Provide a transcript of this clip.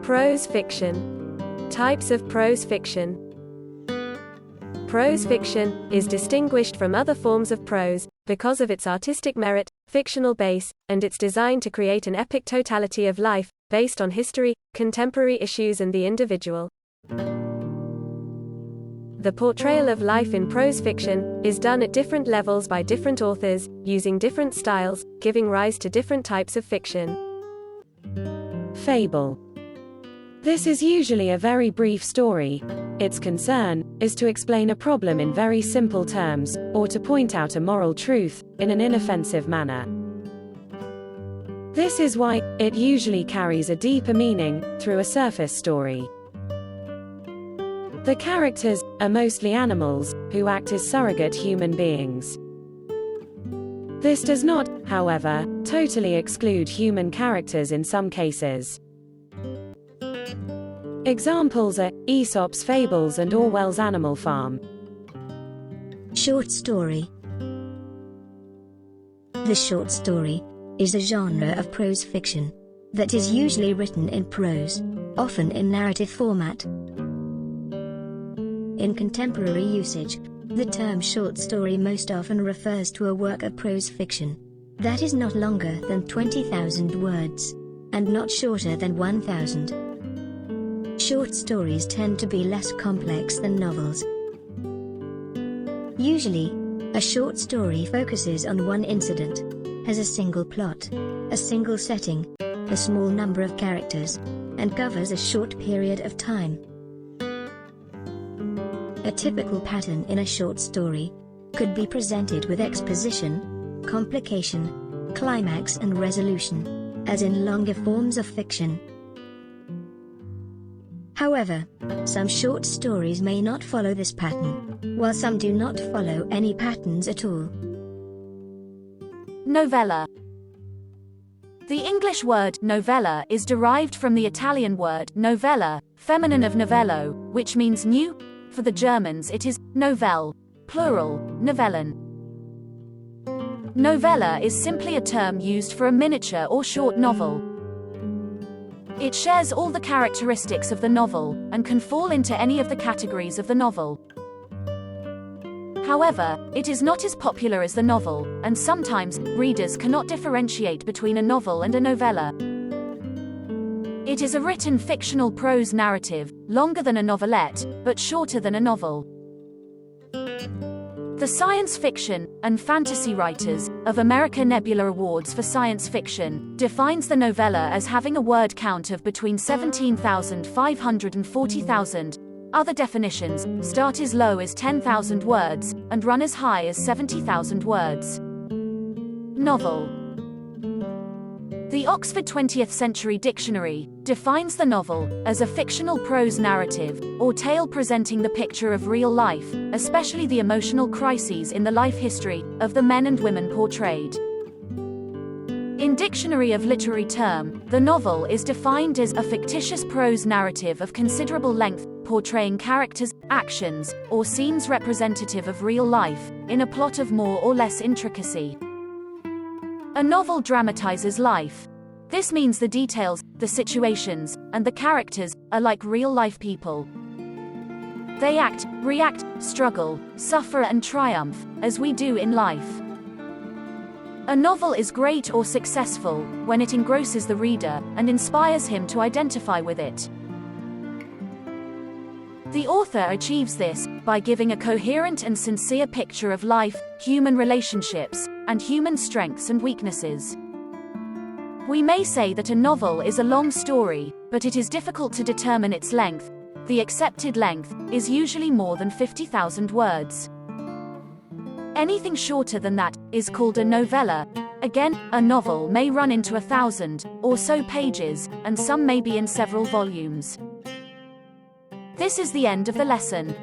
Prose fiction. Types of prose fiction. Prose fiction is distinguished from other forms of prose because of its artistic merit, fictional base, and its design to create an epic totality of life, based on history, contemporary issues and the individual. The portrayal of life in prose fiction is done at different levels by different authors, using different styles, giving rise to different types of fiction. Fable. This is usually a very brief story. Its concern is to explain a problem in very simple terms, or to point out a moral truth in an inoffensive manner. This is why it usually carries a deeper meaning through a surface story. The characters are mostly animals who act as surrogate human beings. This does not, however, totally exclude human characters in some cases. Examples are Aesop's Fables and Orwell's Animal Farm. Short story. The short story is a genre of prose fiction that is usually written in prose, often in narrative format. In contemporary usage, the term short story most often refers to a work of prose fiction that is not longer than 20,000 words, and not shorter than 1,000. Short stories tend to be less complex than novels. Usually, a short story focuses on one incident, has a single plot, a single setting, a small number of characters, and covers a short period of time. A typical pattern in a short story could be presented with exposition, complication, climax and resolution, as in longer forms of fiction. However, some short stories may not follow this pattern, while some do not follow any patterns at all. Novella. The English word novella is derived from the Italian word novella, feminine of novello, which means new. For the Germans it is novelle, plural, novellen. Novella is simply a term used for a miniature or short novel. It shares all the characteristics of the novel, and can fall into any of the categories of the novel. However, it is not as popular as the novel, and sometimes, readers cannot differentiate between a novel and a novella. It is a written fictional prose narrative, longer than a novelette, but shorter than a novel. The science fiction and fantasy writers of America Nebula Awards for Science Fiction defines the novella as having a word count of between 17,500 and 40,000. Other definitions start as low as 10,000 words and run as high as 70,000 words. Novel. The Oxford 20th Century Dictionary defines the novel as a fictional prose narrative or tale presenting the picture of real life, especially the emotional crises in the life history of the men and women portrayed. In Dictionary of Literary Term, the novel is defined as a fictitious prose narrative of considerable length, portraying characters, actions, or scenes representative of real life, in a plot of more or less intricacy. A novel dramatizes life. This means the details, the situations, and the characters are like real-life people. They act, react, struggle, suffer and triumph, as we do in life. A novel is great or successful when it engrosses the reader and inspires him to identify with it. The author achieves this by giving a coherent and sincere picture of life, human relationships, and human strengths and weaknesses. We may say that a novel is a long story, but it is difficult to determine its length. The accepted length is usually more than 50,000 words. Anything shorter than that is called a novella. Again, a novel may run into 1,000 or so pages, and some may be in several volumes. This is the end of the lesson.